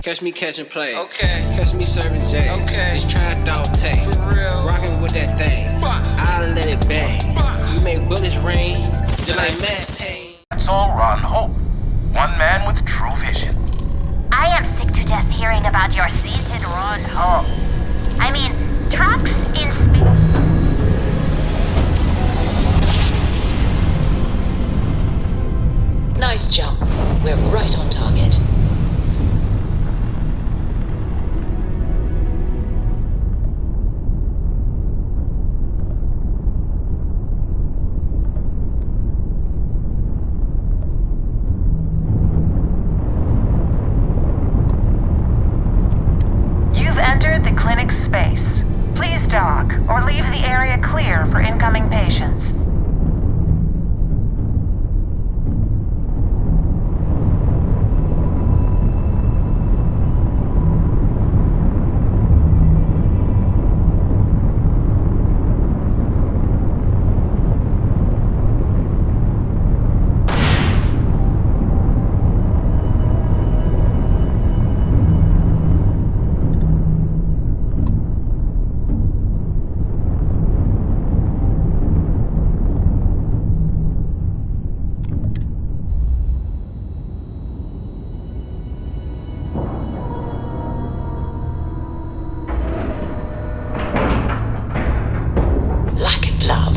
Catch me catching plays. Okay. Catch me serving J's. Okay. It's Tried Dog Tay. For real. Rockin' with that thing. Bah. I'll let it bang. Bah. We make bullets rain. Just like mad pain. That's all Ron Hope. One man with true vision. I am sick to death hearing about your seated Ron Hope. I mean, trucks in space. Nice jump. We're right on target. You've entered the clinic's space. Please dock or leave the area clear for incoming patients. Lack of love.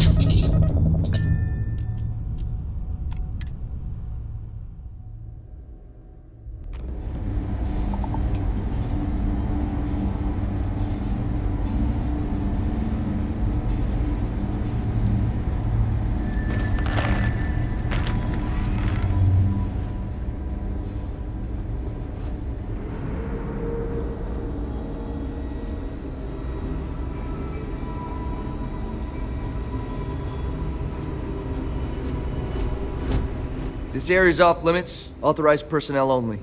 This area's off limits. Authorized personnel only.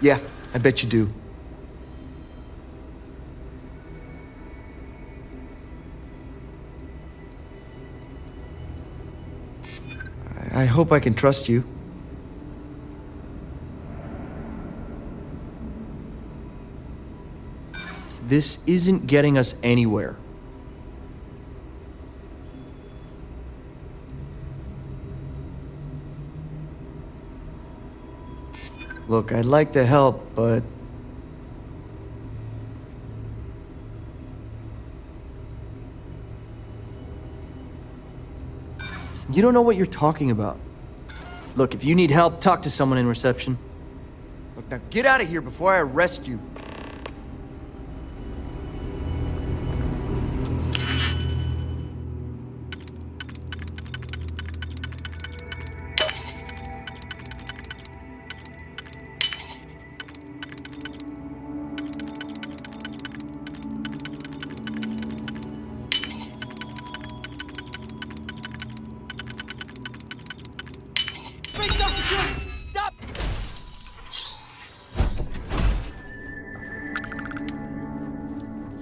Yeah, I bet you do. I hope I can trust you. This isn't getting us anywhere. Look, I'd like to help, but... You don't know what you're talking about. Look, if you need help, talk to someone in reception. Look, now get out of here before I arrest you.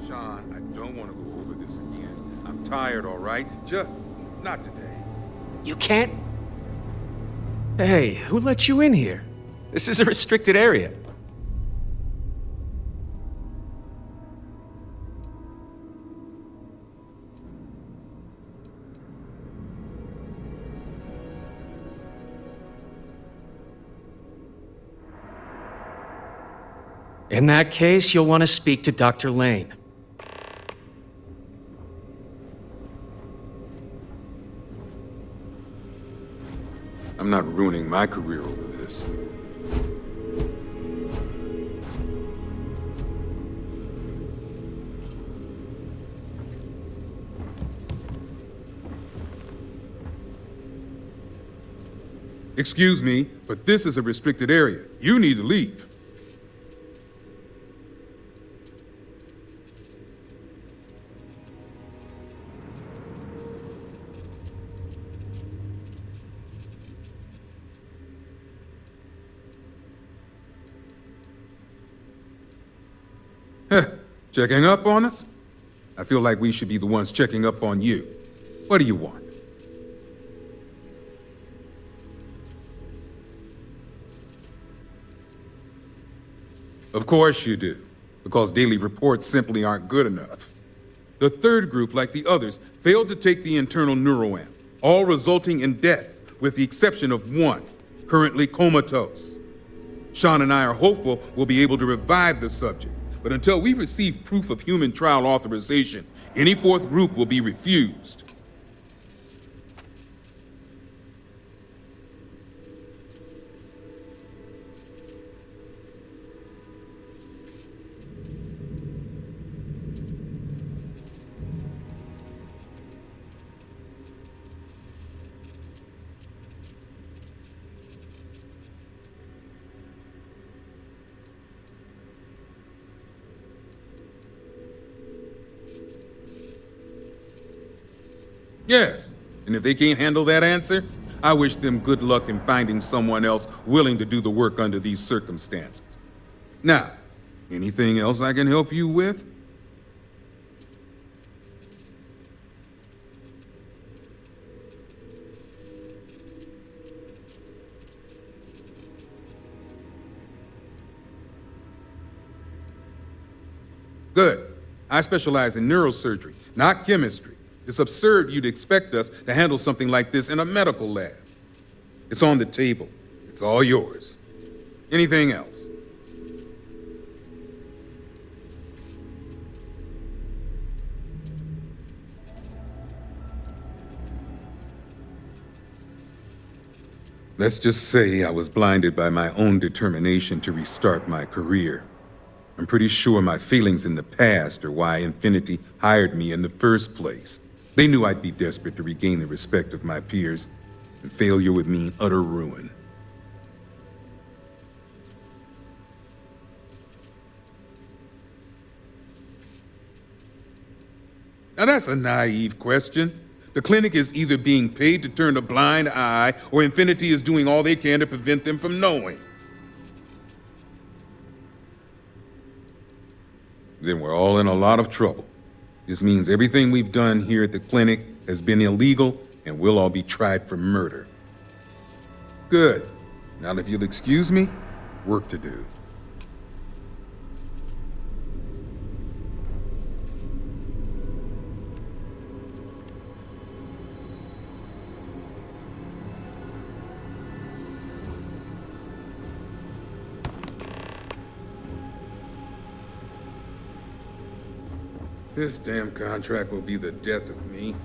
Sean, I don't want to go over this again. I'm tired, all right? Just not today. You can't? Hey, who let you in here? This is a restricted area. In that case, you'll want to speak to Dr. Lane. I'm not ruining my career over this. Excuse me, but this is a restricted area. You need to leave. Checking up on us? I feel like we should be the ones checking up on you. What do you want? Of course you do, because daily reports simply aren't good enough. The third group, like the others, failed to take the internal neuroamp, all resulting in death, with the exception of one, currently comatose. Sean and I are hopeful we'll be able to revive the subject, but until we receive proof of human trial authorization, any fourth group will be refused. Yes, and if they can't handle that answer, I wish them good luck in finding someone else willing to do the work under these circumstances. Now, anything else I can help you with? Good. I specialize in neurosurgery, not chemistry. It's absurd you'd expect us to handle something like this in a medical lab. It's on the table. It's all yours. Anything else? Let's just say I was blinded by my own determination to restart my career. I'm pretty sure my feelings in the past are why Infinity hired me in the first place. They knew I'd be desperate to regain the respect of my peers, and failure would mean utter ruin. Now that's a naive question. The clinic is either being paid to turn a blind eye, or Infinity is doing all they can to prevent them from knowing. Then we're all in a lot of trouble. This means everything we've done here at the clinic has been illegal, and we'll all be tried for murder. Good. Now if you'll excuse me, work to do. This damn contract will be the death of me.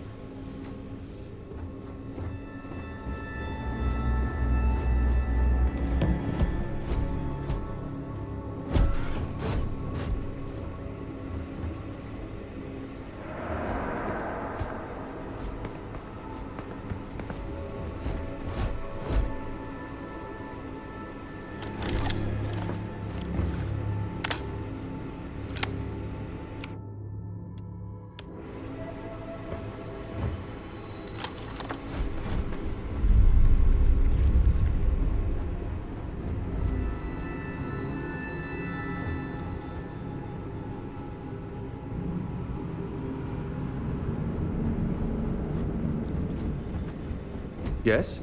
Yes?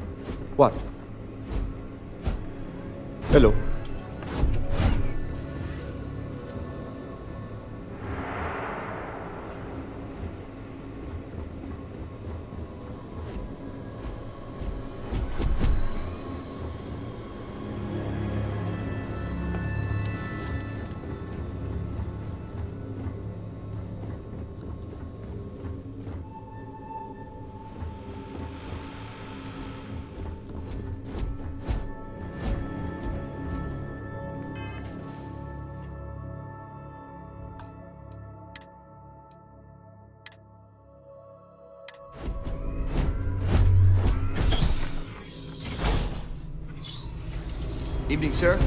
What? Hello? Evening, sir.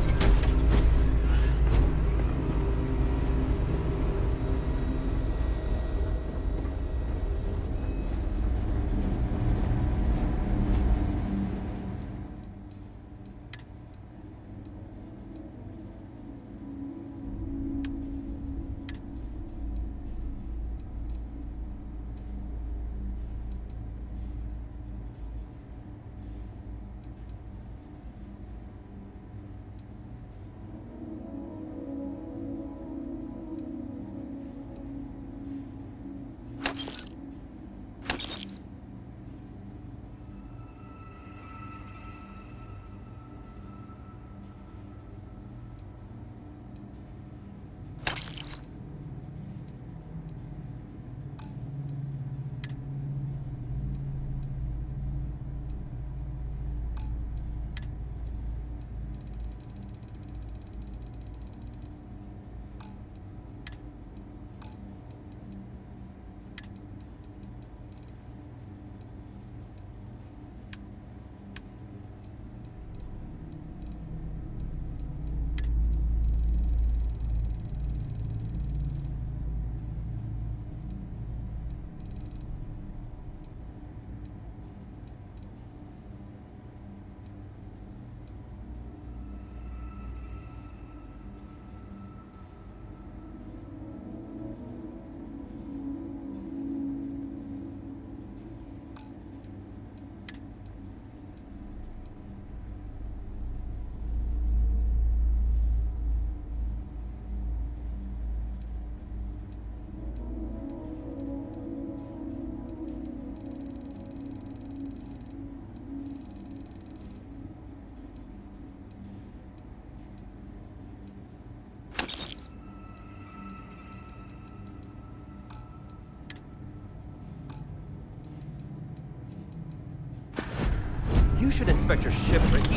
You should inspect your ship, but he...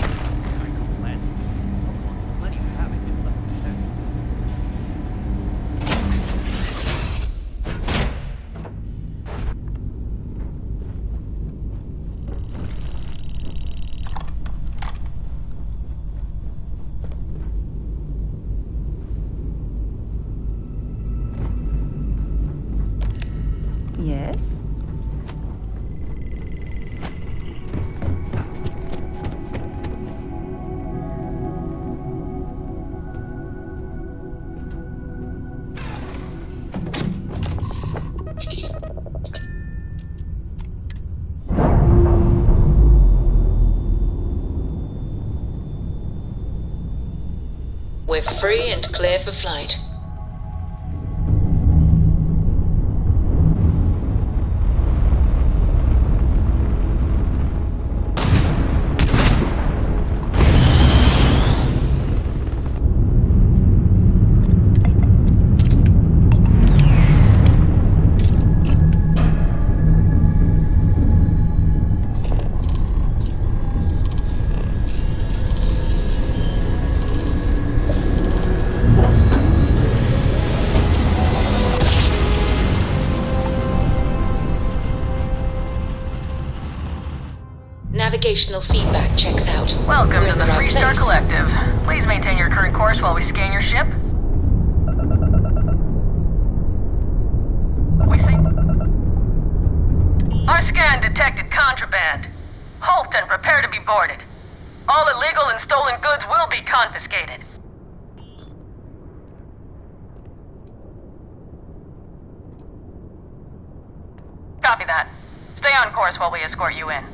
Plenty of havoc is left unchecked. Yes? We're free and clear for flight. Navigational feedback checks out. Welcome We're to in the right Freestar place. Collective. Please maintain your current course while we scan your ship. We see... Our scan detected contraband. Halt and prepare to be boarded. All illegal and stolen goods will be confiscated. Copy that. Stay on course while we escort you in.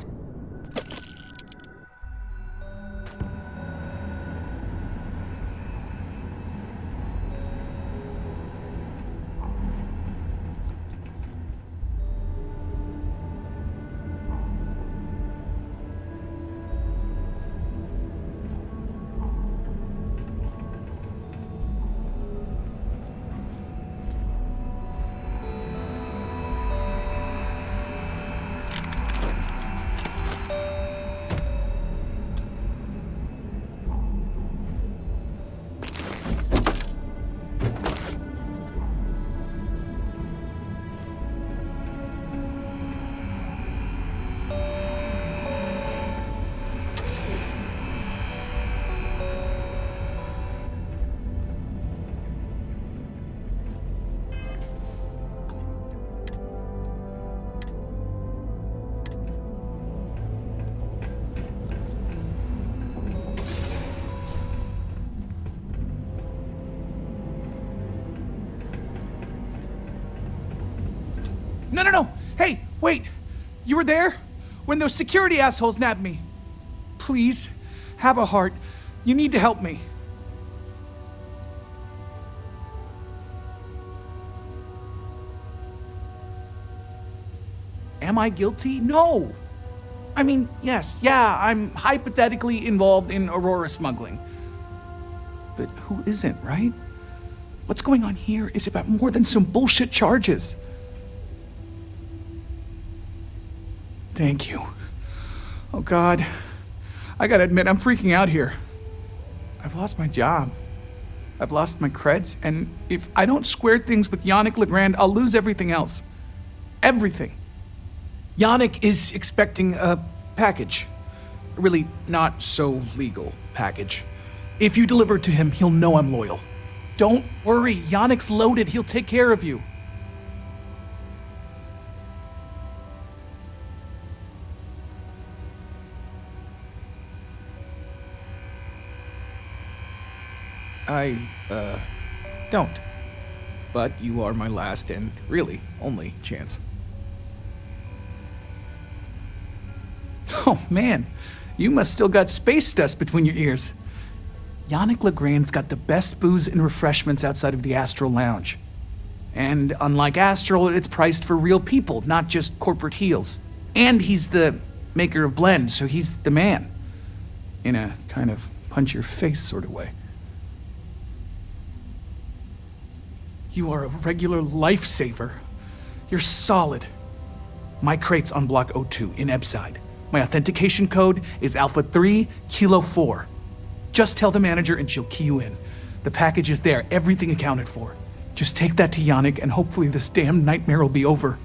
No! Hey, wait! You were there? When those security assholes nabbed me. Please, have a heart. You need to help me. Am I guilty? No! I mean, yes, yeah, I'm hypothetically involved in Aurora smuggling. But who isn't, right? What's going on here is about more than some bullshit charges. Thank you. Oh God. I gotta admit, I'm freaking out here. I've lost my job. I've lost my creds, and if I don't square things with Yannick Legrand, I'll lose everything else. Everything. Yannick is expecting a package. A really not so legal package. If you deliver it to him, he'll know I'm loyal. Don't worry, Yannick's loaded. He'll take care of you. I, don't. But you are my last and really only chance. Oh man, you must still got space dust between your ears. Yannick Legrand's got the best booze and refreshments outside of the Astral Lounge. And unlike Astral, it's priced for real people, not just corporate heels. And he's the maker of blends, so he's the man. In a kind of punch-your-face sort of way. You are a regular lifesaver. You're solid. My crate's on Block O2 in Ebside. My authentication code is Alpha 3 Kilo 4. Just tell the manager and she'll key you in. The package is there, everything accounted for. Just take that to Yannick and hopefully this damn nightmare will be over.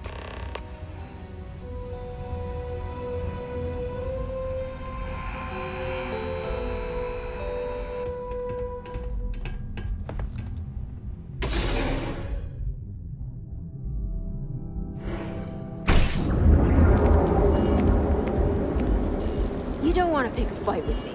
You don't want to pick a fight with me.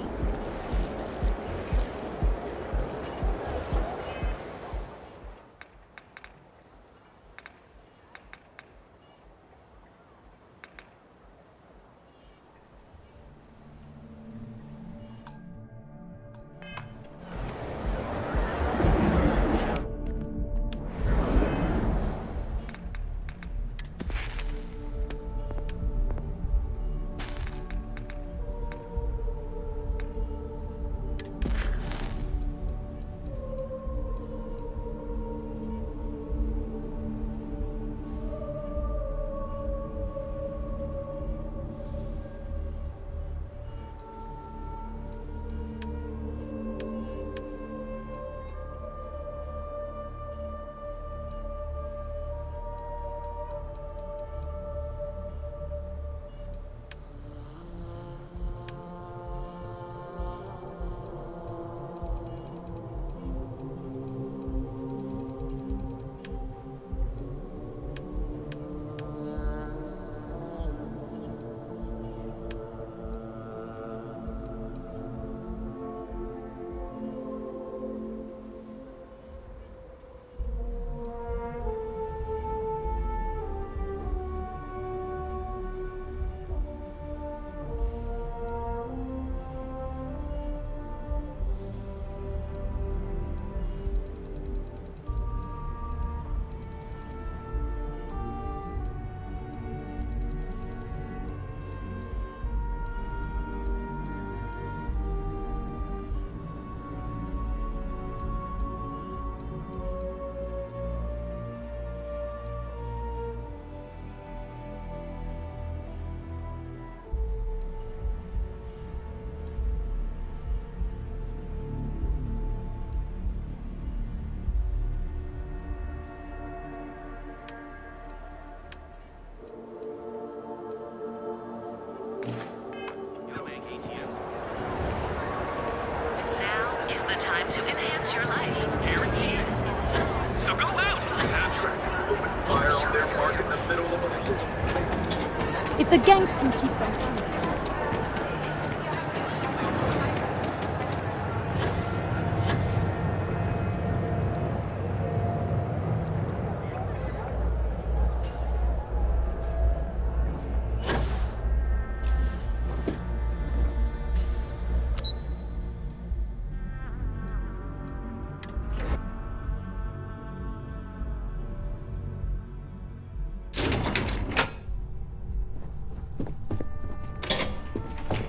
If the gangs can keep on killing each other.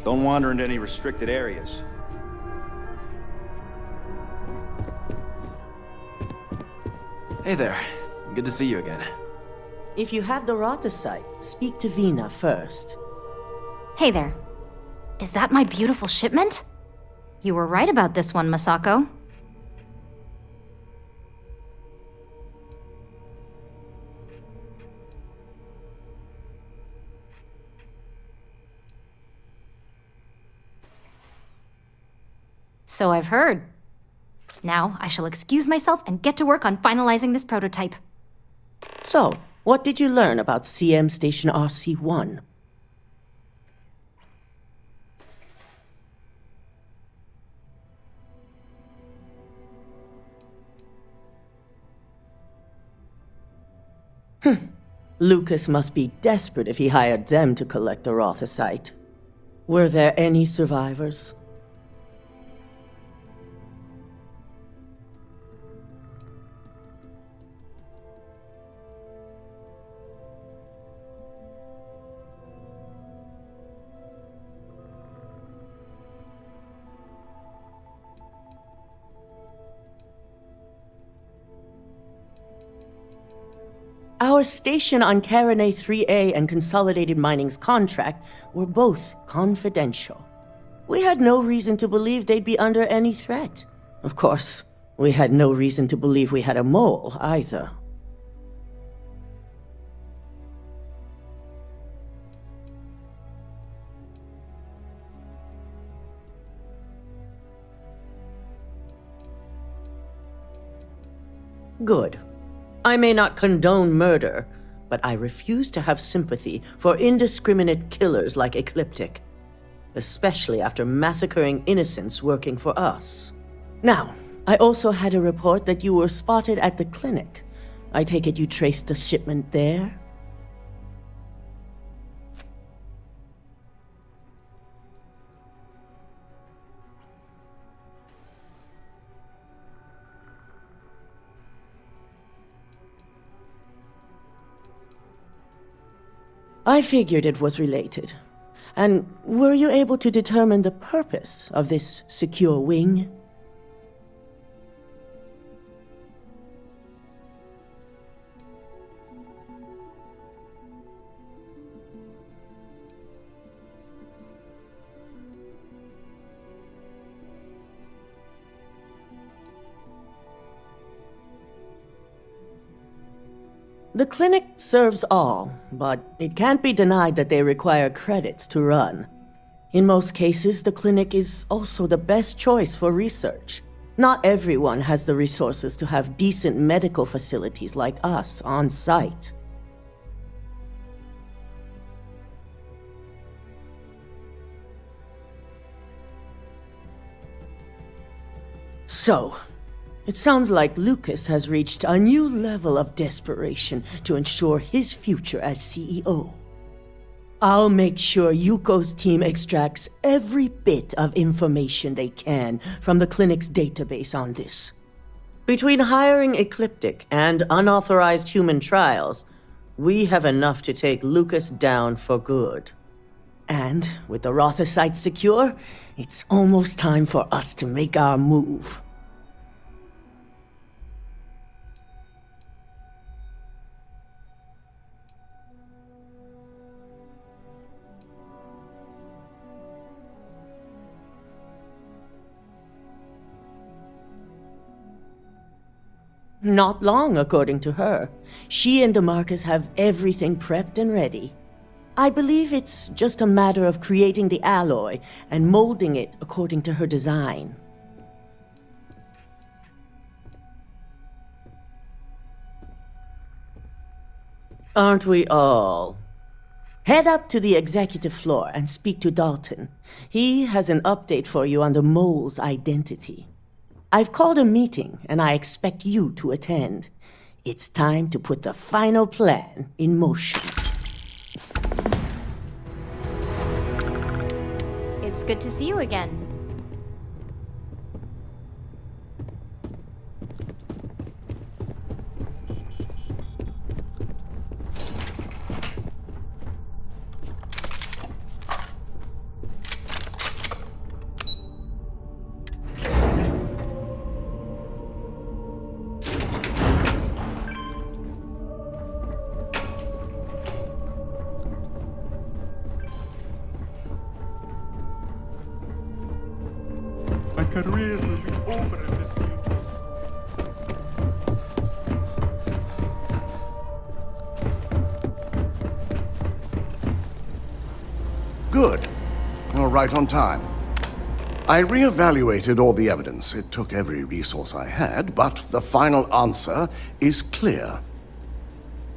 Don't wander into any restricted areas. Hey there. Good to see you again. If you have the Rothesite, speak to Vina first. Hey there. Is that my beautiful shipment? You were right about this one, Masako. So I've heard. Now I shall excuse myself and get to work on finalizing this prototype. So, what did you learn about CM Station RC-1? Lucas must be desperate if he hired them to collect the Rothesite. Were there any survivors? Our station on Carinae 3A and Consolidated Mining's contract were both confidential. We had no reason to believe they'd be under any threat. Of course, we had no reason to believe we had a mole, either. Good. I may not condone murder, but I refuse to have sympathy for indiscriminate killers like Ecliptic, especially after massacring innocents working for us. Now, I also had a report that you were spotted at the clinic. I take it you traced the shipment there? I figured it was related. And were you able to determine the purpose of this secure wing? The clinic serves all, but it can't be denied that they require credits to run. In most cases, the clinic is also the best choice for research. Not everyone has the resources to have decent medical facilities like us on site. So, it sounds like Lucas has reached a new level of desperation to ensure his future as CEO. I'll make sure Yuko's team extracts every bit of information they can from the clinic's database on this. Between hiring Ecliptic and unauthorized human trials, we have enough to take Lucas down for good. And with the Rothosite secure, it's almost time for us to make our move. Not long, according to her. She and DeMarcus have everything prepped and ready. I believe it's just a matter of creating the alloy and molding it according to her design. Aren't we all? Head up to the executive floor and speak to Dalton. He has an update for you on the mole's identity. I've called a meeting, and I expect you to attend. It's time to put the final plan in motion. It's good to see you again. My career will be over at this field. Good. You're right on time. I re-evaluated all the evidence. It took every resource I had, but the final answer is clear.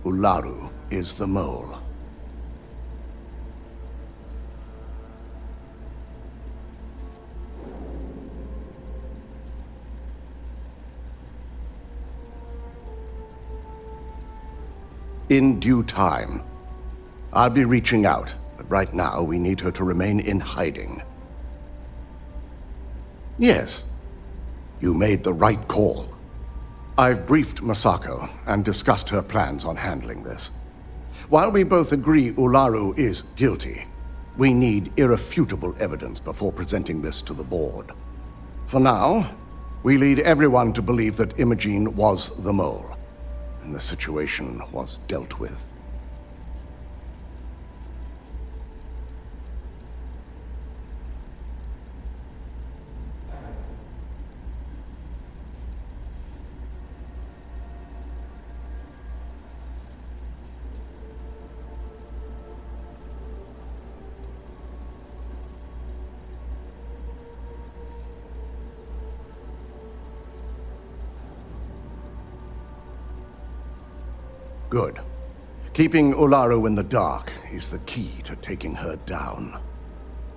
Ularu is the mole. In due time. I'll be reaching out, but right now we need her to remain in hiding. Yes, you made the right call. I've briefed Masako and discussed her plans on handling this. While we both agree Ularu is guilty, we need irrefutable evidence before presenting this to the board. For now, we lead everyone to believe that Imogene was the mole. and the situation was dealt with. Good. Keeping Ularu in the dark is the key to taking her down.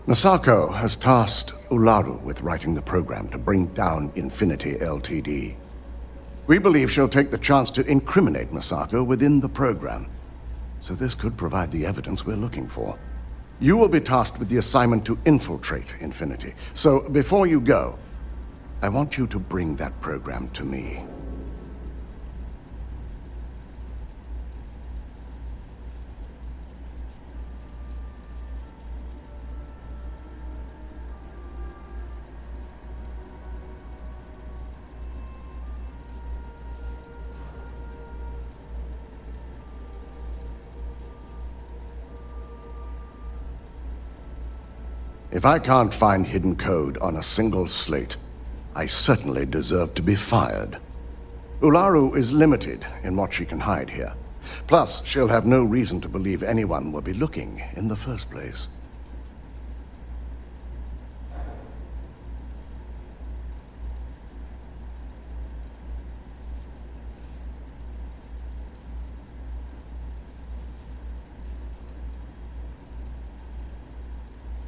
Masako has tasked Ularu with writing the program to bring down Infinity Ltd. We believe she'll take the chance to incriminate Masako within the program, so this could provide the evidence we're looking for. You will be tasked with the assignment to infiltrate Infinity, so before you go, I want you to bring that program to me. If I can't find hidden code on a single slate, I certainly deserve to be fired. Ularu is limited in what she can hide here. Plus, she'll have no reason to believe anyone will be looking in the first place.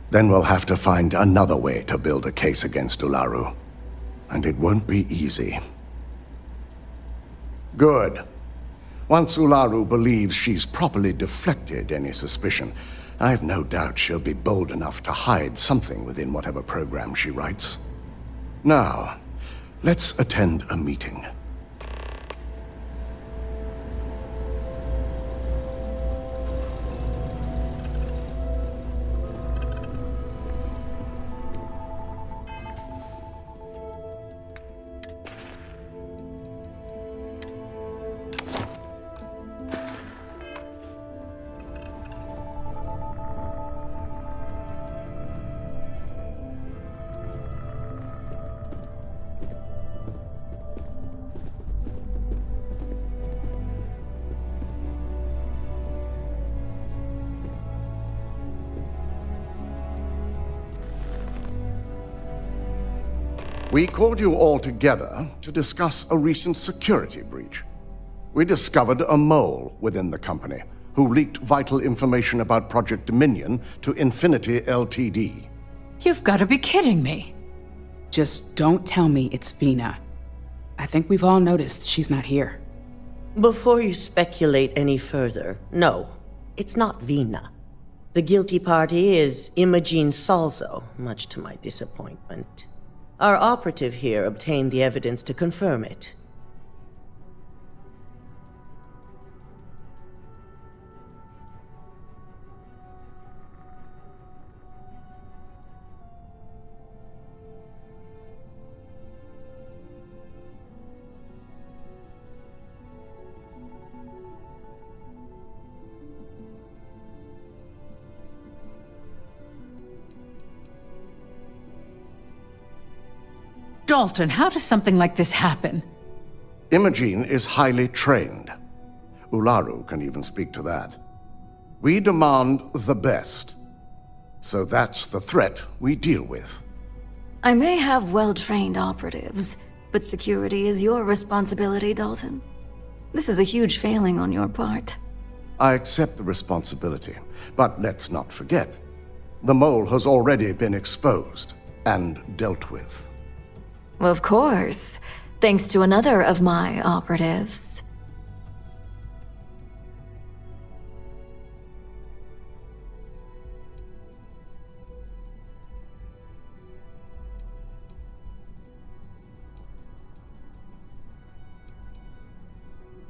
Then we'll have to find another way to build a case against Ularu. And it won't be easy. Good. Once Ularu believes she's properly deflected any suspicion, I've no doubt she'll be bold enough to hide something within whatever program she writes. Now, let's attend a meeting. We called you all together to discuss a recent security breach. We discovered a mole within the company who leaked vital information about Project Dominion to Infinity Ltd. You've got to be kidding me. Just don't tell me it's Vina. I think we've all noticed she's not here. Before you speculate any further, no, it's not Vina. The guilty party is Imogene Salzo, much to my disappointment. Our operative here obtained the evidence to confirm it. Dalton, how does something like this happen? Imogene is highly trained. Ularu can even speak to that. We demand the best. So that's the threat we deal with. I may have well-trained operatives, but security is your responsibility, Dalton. This is a huge failing on your part. I accept the responsibility, but let's not forget, the mole has already been exposed and dealt with. Of course, thanks to another of my operatives.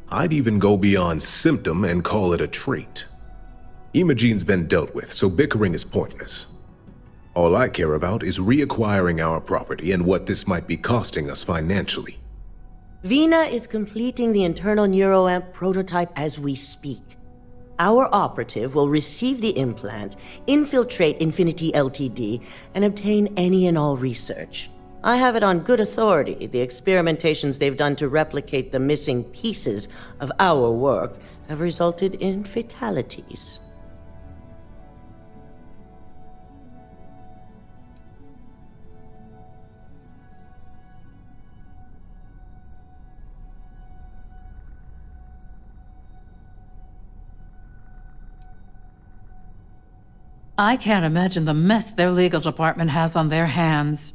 I'd even go beyond symptom and call it a trait. Imogene's been dealt with, so bickering is pointless. All I care about is reacquiring our property and what this might be costing us financially. Vina is completing the internal neuroamp prototype as we speak. Our operative will receive the implant, infiltrate Infinity Ltd., and obtain any and all research. I have it on good authority. The experimentations they've done to replicate the missing pieces of our work have resulted in fatalities. I can't imagine the mess their legal department has on their hands.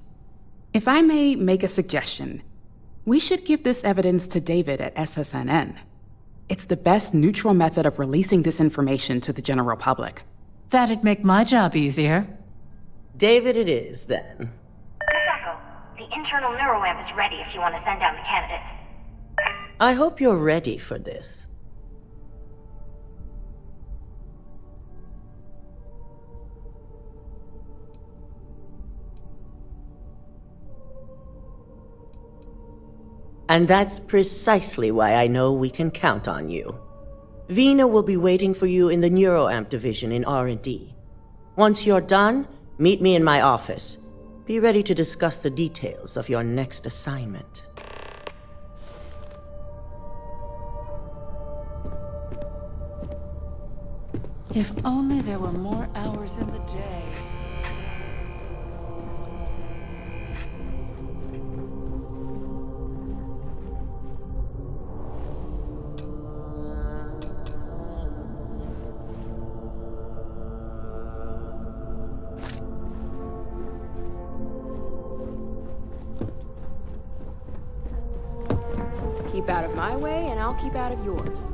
If I may make a suggestion, we should give this evidence to David at SSNN. It's the best neutral method of releasing this information to the general public. That'd make my job easier. David it is, then. Misako, the internal neuroamp is ready if you want to send down the candidate. I hope you're ready for this. And that's precisely why I know we can count on you. Vina will be waiting for you in the neuroamp division in R&D. Once you're done, meet me in my office. Be ready to discuss the details of your next assignment. If only there were more hours in the day. Keep out of my way, and I'll keep out of yours.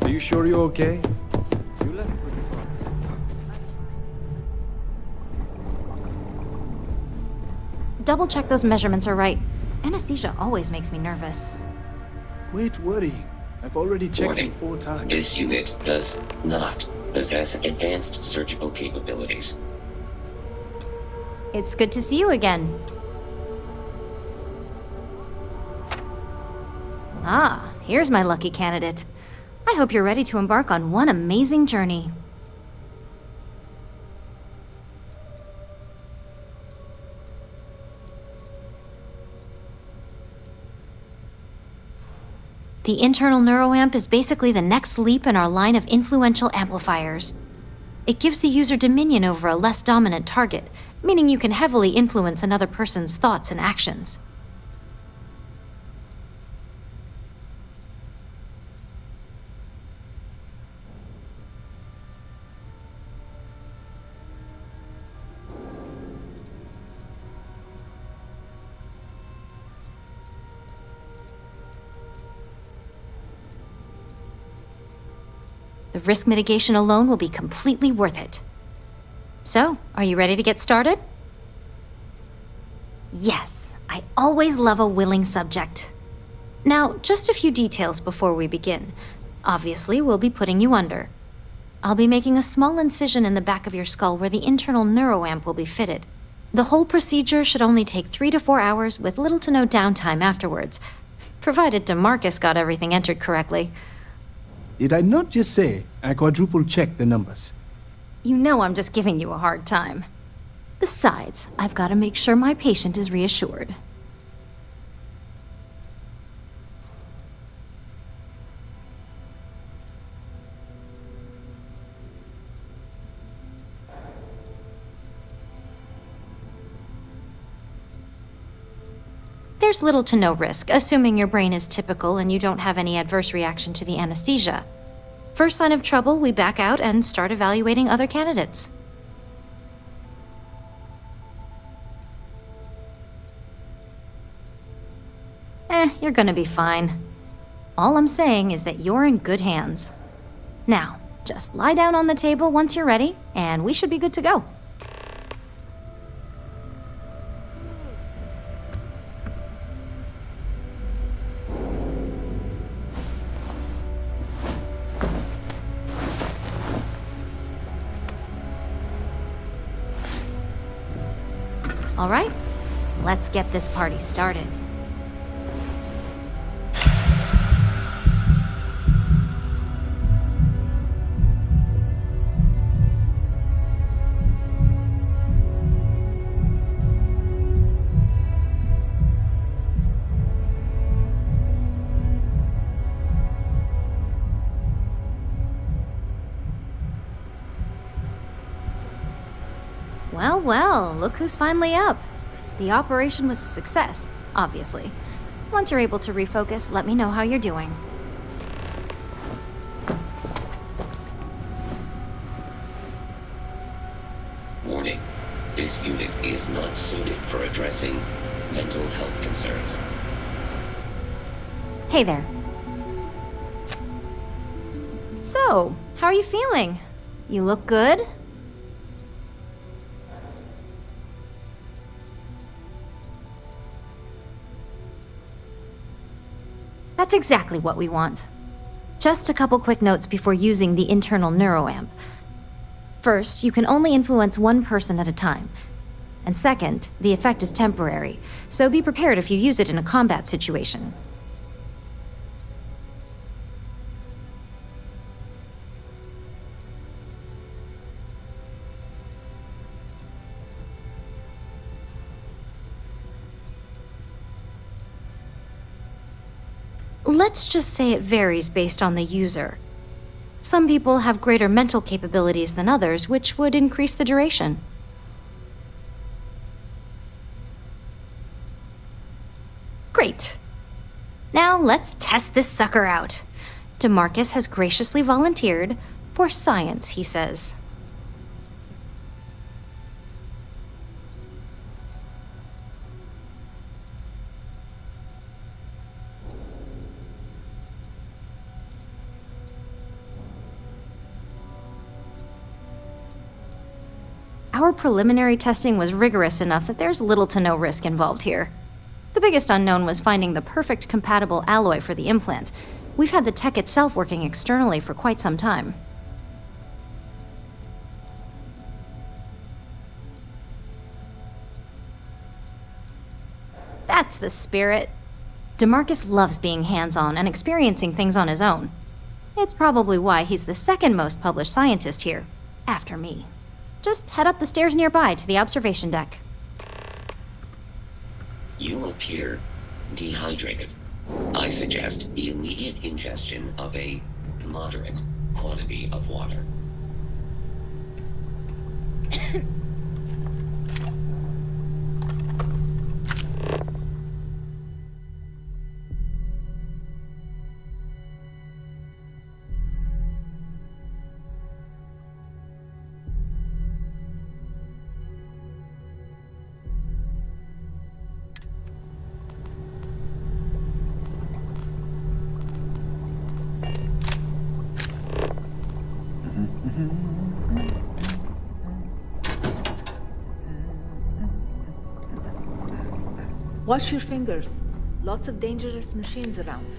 Are you sure you're okay? You left pretty far. Double check those measurements are right. Anesthesia always makes me nervous. Quit worrying. I've already checked Warning. it 4 times. This unit does not possess advanced surgical capabilities. It's good to see you again. Ah, here's my lucky candidate. I hope you're ready to embark on one amazing journey. The internal neuroamp is basically the next leap in our line of influential amplifiers. It gives the user dominion over a less dominant target, meaning you can heavily influence another person's thoughts and actions. The risk mitigation alone will be completely worth it. So, are you ready to get started? Yes, I always love a willing subject. Now, just a few details before we begin. Obviously, we'll be putting you under. I'll be making a small incision in the back of your skull where the internal neuroamp will be fitted. The whole procedure should only take 3 to 4 hours with little to no downtime afterwards, provided DeMarcus got everything entered correctly. Did I not just say I quadruple checked the numbers? You know I'm just giving you a hard time. Besides, I've got to make sure my patient is reassured. There's little to no risk, assuming your brain is typical and you don't have any adverse reaction to the anesthesia. First sign of trouble, we back out and start evaluating other candidates. You're gonna be fine. All I'm saying is that you're in good hands. Now, just lie down on the table once you're ready, and we should be good to go. All right, let's get this party started. Well, well, look who's finally up. The operation was a success, obviously. Once you're able to refocus, let me know how you're doing. Warning. This unit is not suited for addressing mental health concerns. Hey there. So, how are you feeling? You look good? That's exactly what we want. Just a couple quick notes before using the internal neuroamp. First, you can only influence one person at a time. And second, the effect is temporary, so be prepared if you use it in a combat situation. Let's just say it varies based on the user. Some people have greater mental capabilities than others, which would increase the duration. Great. Now let's test this sucker out. DeMarcus has graciously volunteered for science, he says. Our preliminary testing was rigorous enough that there's little to no risk involved here. The biggest unknown was finding the perfect compatible alloy for the implant. We've had the tech itself working externally for quite some time. That's the spirit. DeMarcus loves being hands-on and experiencing things on his own. It's probably why he's the second most published scientist here, after me. Just head up the stairs nearby to the observation deck. You appear dehydrated. I suggest the immediate ingestion of a moderate quantity of water. Wash your fingers. Lots of dangerous machines around.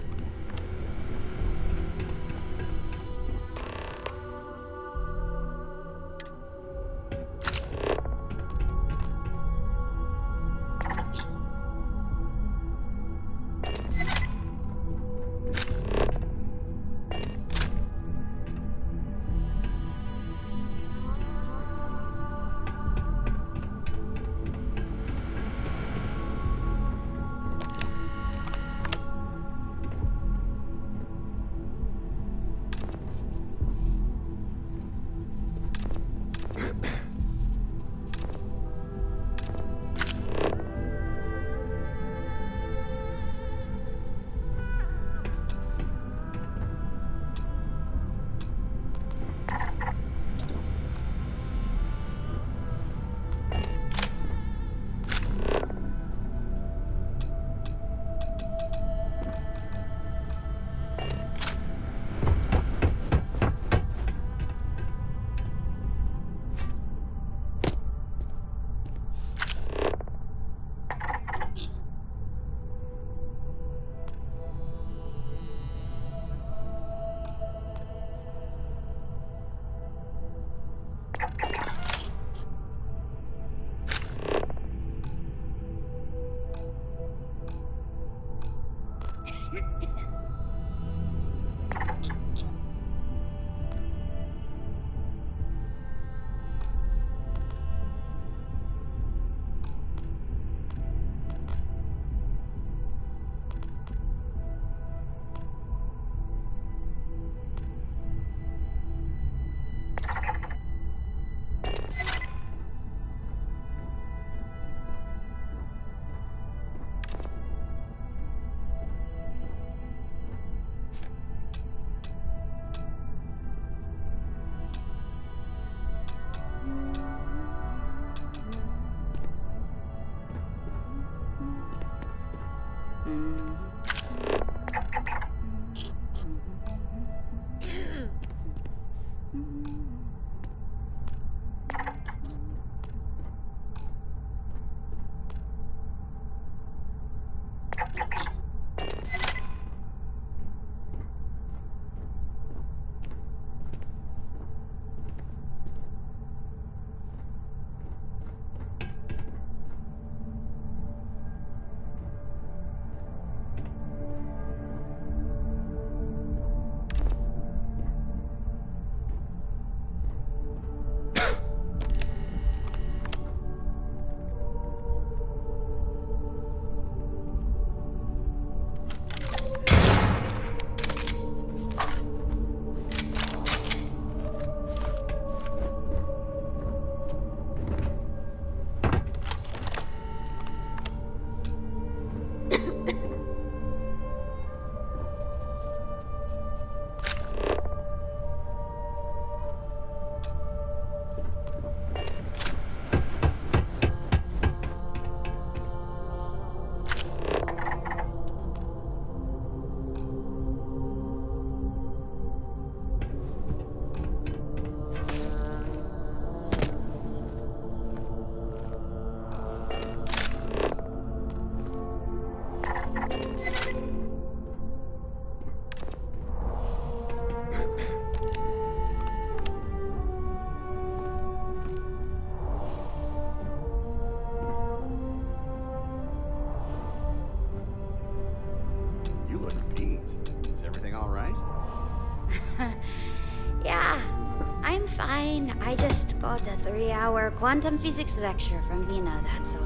Fine, I just got a 3-hour quantum physics lecture from Lena, that's all.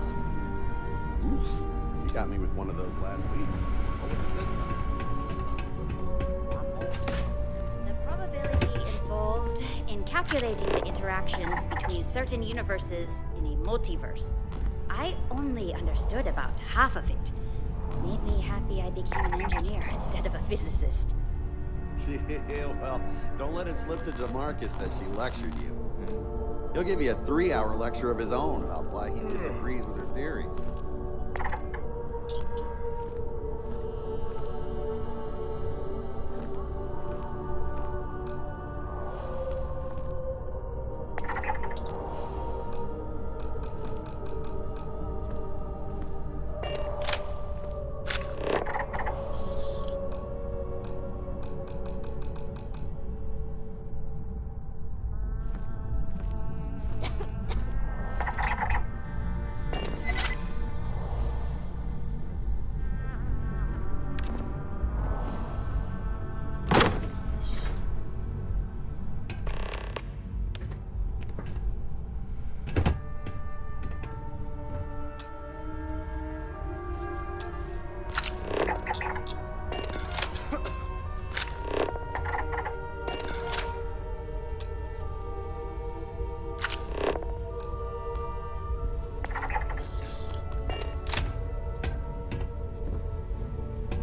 Oof. She got me with one of those last week. What was it this time? The probability involved in calculating the interactions between certain universes in a multiverse. I only understood about half of it. Made me happy I became an engineer instead of a physicist. Yeah, well, don't let it slip to DeMarcus that she lectured you. He'll give you a 3-hour lecture of his own about why he disagrees with her theories.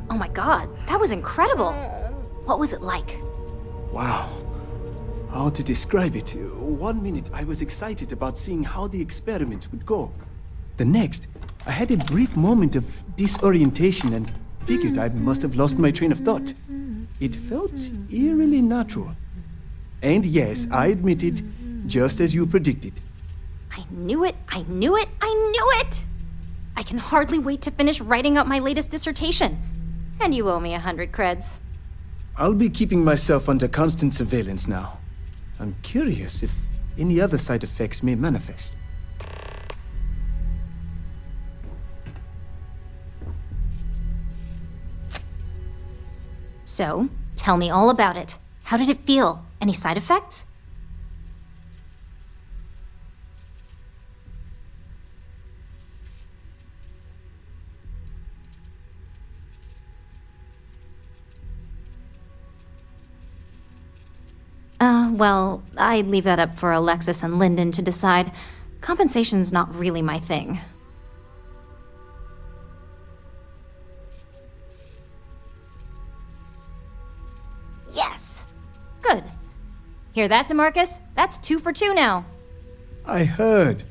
Oh my god, that was incredible. What was it like? Wow. How to describe it? 1 minute I was excited about seeing how the experiment would go. The next, I had a brief moment of disorientation and figured I must have lost my train of thought. It felt eerily natural. And yes, I admit it, just as you predicted. I knew it, I knew it, I knew it! I can hardly wait to finish writing up my latest dissertation. And you owe me 100 creds. I'll be keeping myself under constant surveillance now. I'm curious if any other side effects may manifest. So, tell me all about it. How did it feel? Any side effects? Well, I'd leave that up for Alexis and Lyndon to decide. Compensation's not really my thing. Yes! Good. Hear that, DeMarcus? That's 2 for 2 now. I heard.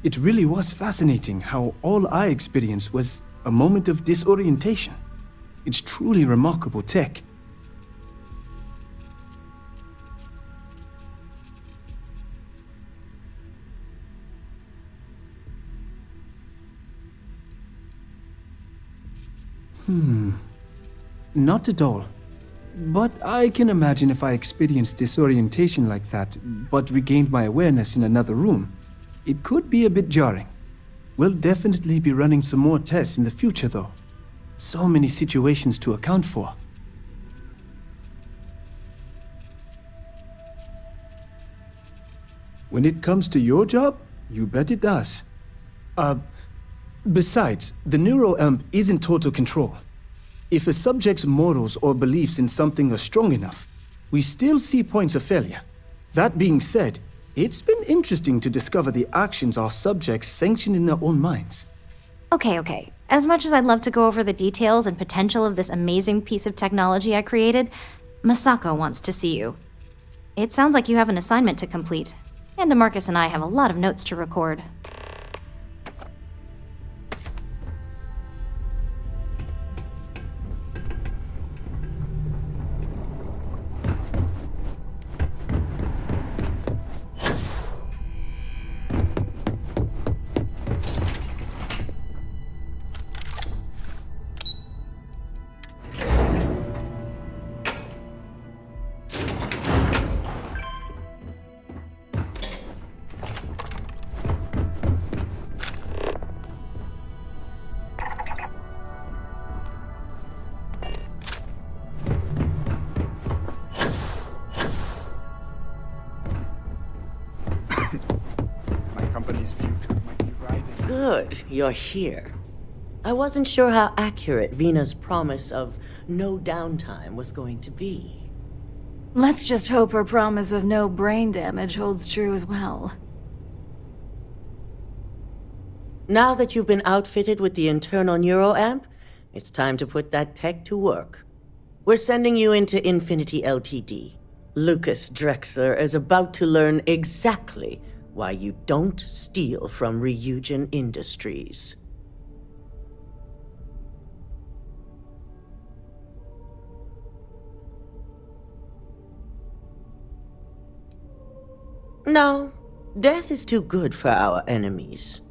It really was fascinating how all I experienced was a moment of disorientation. It's truly remarkable tech. Not at all. But I can imagine if I experienced disorientation like that, but regained my awareness in another room, it could be a bit jarring. We'll definitely be running some more tests in the future, though. So many situations to account for. When it comes to your job, you bet it does. Besides, the NeuroAmp is in total control. If a subject's morals or beliefs in something are strong enough, we still see points of failure. That being said, it's been interesting to discover the actions our subjects sanction in their own minds. Okay. As much as I'd love to go over the details and potential of this amazing piece of technology I created, Masako wants to see you. It sounds like you have an assignment to complete, and DeMarcus and I have a lot of notes to record. Good, you're here. I wasn't sure how accurate Vina's promise of no downtime was going to be. Let's just hope her promise of no brain damage holds true as well. Now that you've been outfitted with the internal NeuroAmp, it's time to put that tech to work. We're sending you into Infinity Ltd. Lucas Drexler is about to learn exactly why you don't steal from Ryujin Industries. No, death is too good for our enemies.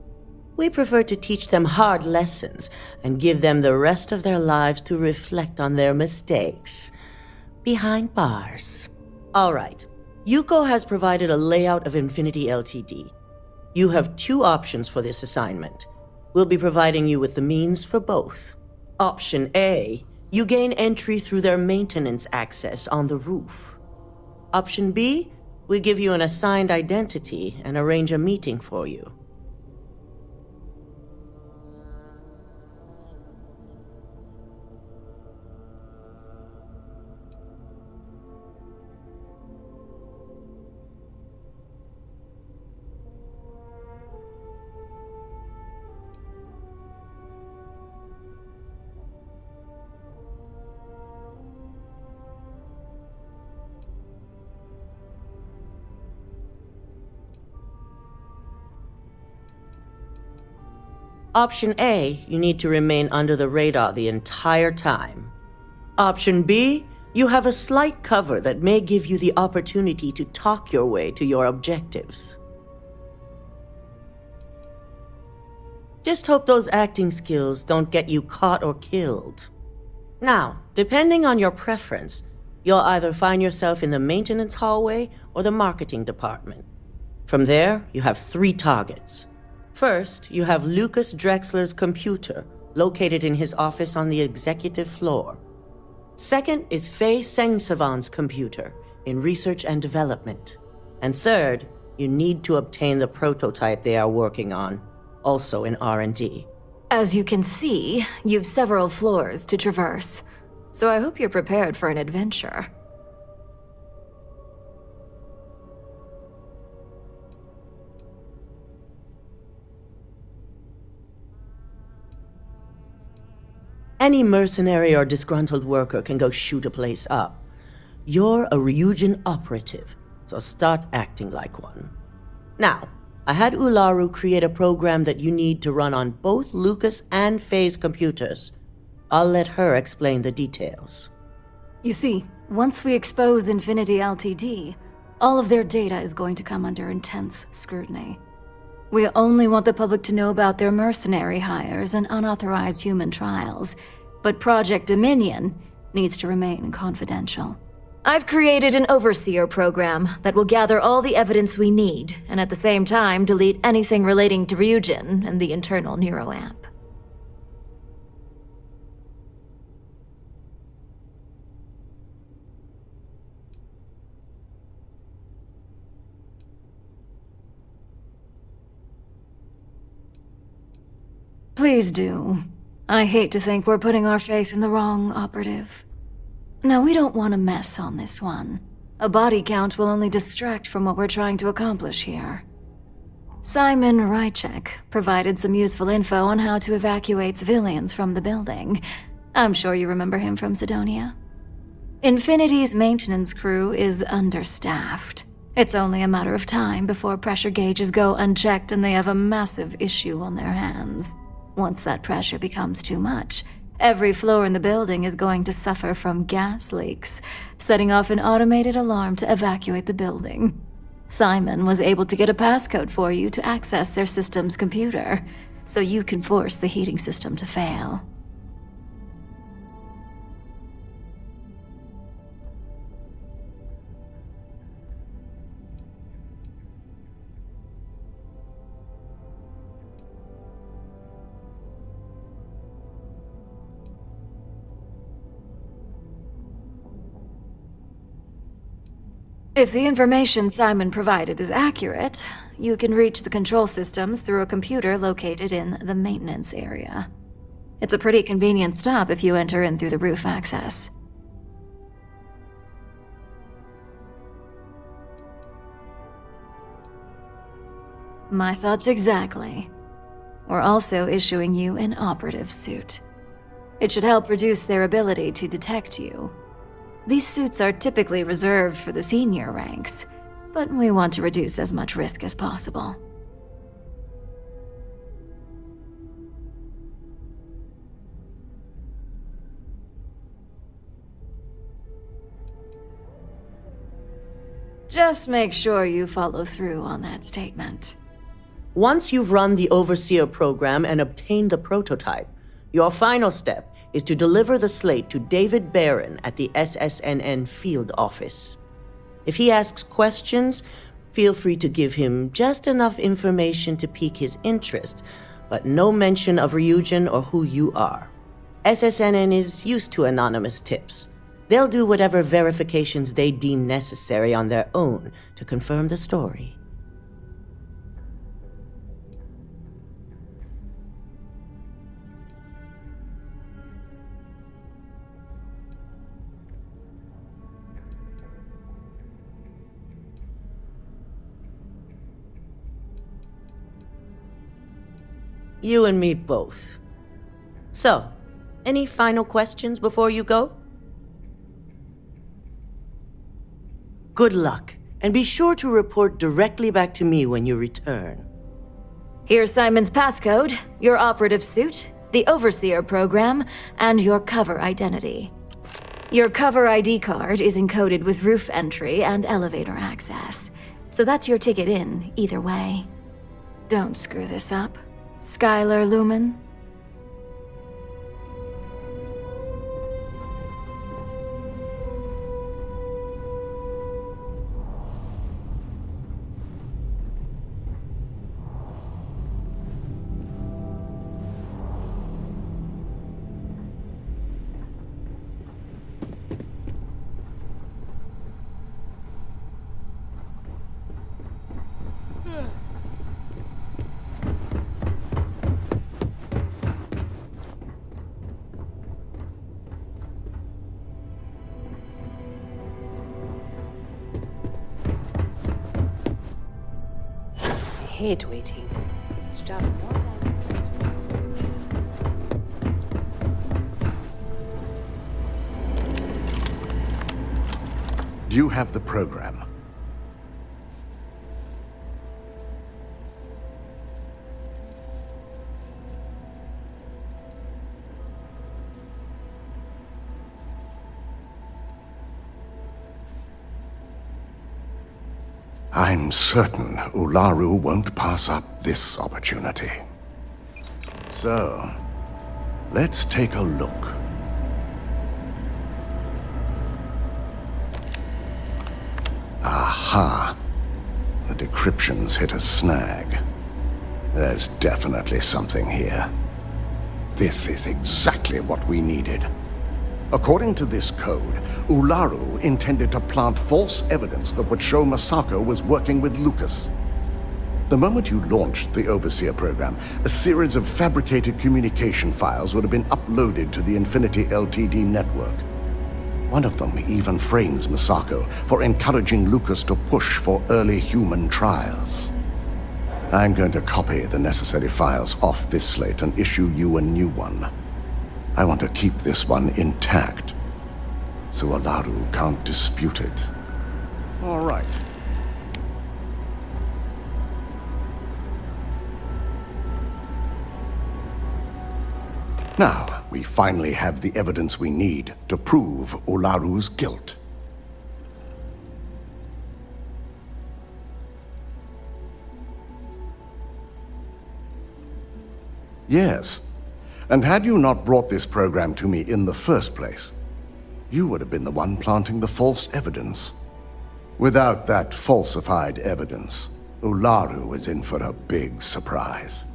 We prefer to teach them hard lessons and give them the rest of their lives to reflect on their mistakes. Behind bars. All right. Yuko has provided a layout of Infinity Ltd. You have two options for this assignment. We'll be providing you with the means for both. Option A, you gain entry through their maintenance access on the roof. Option B, we give you an assigned identity and arrange a meeting for you. Option A, you need to remain under the radar the entire time. Option B, you have a slight cover that may give you the opportunity to talk your way to your objectives. Just hope those acting skills don't get you caught or killed. Now, depending on your preference, you'll either find yourself in the maintenance hallway or the marketing department. From there, you have 3 targets. First, you have Lucas Drexler's computer, located in his office on the executive floor. Second is Faye Sengsavan's computer, in research and development. And third, you need to obtain the prototype they are working on, also in R&D. As you can see, you've several floors to traverse, so I hope you're prepared for an adventure. Any mercenary or disgruntled worker can go shoot a place up. You're a Ryujin operative, so start acting like one. Now, I had Ularu create a program that you need to run on both Lucas and Faye's computers. I'll let her explain the details. You see, once we expose Infinity Ltd., all of their data is going to come under intense scrutiny. We only want the public to know about their mercenary hires and unauthorized human trials, but Project Dominion needs to remain confidential. I've created an overseer program that will gather all the evidence we need, and at the same time delete anything relating to Ryujin and the internal neuroamp. Please do. I hate to think we're putting our faith in the wrong operative. Now, we don't want to mess on this one. A body count will only distract from what we're trying to accomplish here. Simon Rychek provided some useful info on how to evacuate civilians from the building. I'm sure you remember him from Sidonia. Infinity's maintenance crew is understaffed. It's only a matter of time before pressure gauges go unchecked and they have a massive issue on their hands. Once that pressure becomes too much, every floor in the building is going to suffer from gas leaks, setting off an automated alarm to evacuate the building. Simon was able to get a passcode for you to access their system's computer, so you can force the heating system to fail. If the information Simon provided is accurate, you can reach the control systems through a computer located in the maintenance area. It's a pretty convenient stop if you enter in through the roof access. My thoughts exactly. We're also issuing you an operative suit. It should help reduce their ability to detect you. These suits are typically reserved for the senior ranks, but we want to reduce as much risk as possible. Just make sure you follow through on that statement. Once you've run the Overseer program and obtained the prototype, your final step is to deliver the slate to David Barron at the SSNN field office. If he asks questions, feel free to give him just enough information to pique his interest, but no mention of Ryujin or who you are. SSNN is used to anonymous tips. They'll do whatever verifications they deem necessary on their own to confirm the story. You and me both. So, any final questions before you go? Good luck, and be sure to report directly back to me when you return. Here's Simon's passcode, your operative suit, the Overseer program, and your cover identity. Your cover ID card is encoded with roof entry and elevator access, so that's your ticket in, either way. Don't screw this up. Skylar Lumen? I hate waiting. It's just more time. Do you have the program? I'm certain Ularu won't pass up this opportunity. So, let's take a look. Aha! The decryption's hit a snag. There's definitely something here. This is exactly what we needed. According to this code, Ularu intended to plant false evidence that would show Masako was working with Lucas. The moment you launched the Overseer program, a series of fabricated communication files would have been uploaded to the Infinity Ltd network. One of them even frames Masako for encouraging Lucas to push for early human trials. I'm going to copy the necessary files off this slate and issue you a new one. I want to keep this one intact, so Ularu can't dispute it. All right. Now, we finally have the evidence we need to prove Ularu's guilt. Yes. And had you not brought this program to me in the first place, you would have been the one planting the false evidence. Without that falsified evidence, Ularu is in for a big surprise.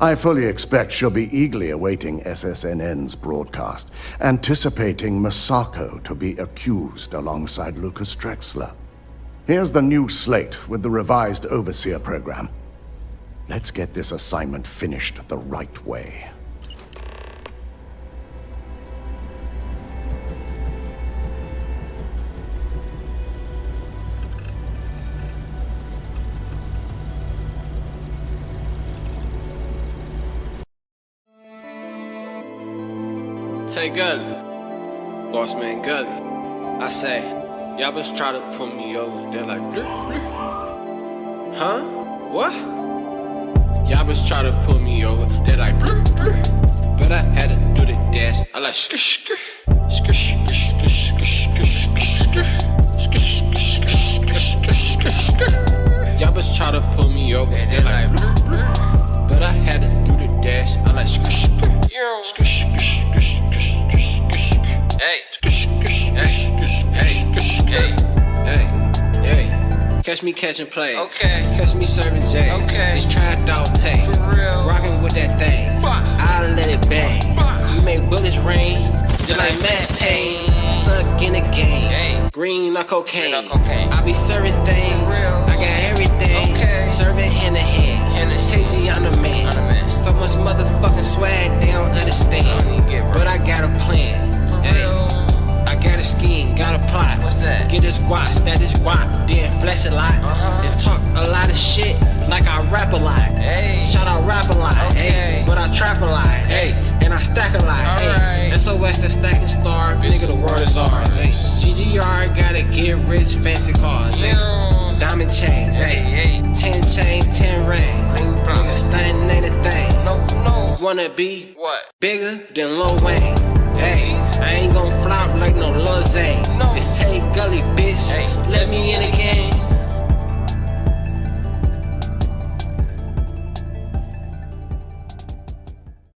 I fully expect she'll be eagerly awaiting SSNN's broadcast, anticipating Masako to be accused alongside Lucas Drexler. Here's the new slate with the revised Overseer program. Let's get this assignment finished the right way. Say Gully, boss man Gully. I say, y'all bitch try to put me over. They're like, bleh, bleh. Huh? What? Y'all bitch try to put me over. They're like, bleh, bleh. But I had to do the dash. I like, skish, skish, skish, skish, skish, skish, skish, skish, skish, skish, skish, skish, skish. Y'all bitch try to put me over. They're like, bleh, bleh. But I had to do the dash. I like, skish, skish, skish, skish, skish. Hey, hey, catch me catching plays. Okay. Catch me serving J's. Okay. It's tried dog tank. For real. Rockin' with that thing. I let it bang. We make bullets rain. Just like Matt Payne. Stuck in the game. Hey. Green or cocaine. I be serving things. I got everything. Okay. Serving hand to hand. Tasty, I'm the man. So much motherfucking swag, they don't understand. But I got a plan. Hey, I got a scheme, got a plot. What's that? Get this guap, that is guap, then flex a lot. And talk a lot of shit like I rap a lot. Hey. Shout out rap a lot, hey. But I trap a lot, hey. And I stack a lot, hey. SOS the stacking star, nigga the world is ours, hey. GGR gotta get rich, fancy cars, hey. Diamond chains, hey. 10 chains, 10 rings. Nigga stunning ain't a thing. No. Wanna be what? Bigger than Lil Wayne. Hey, I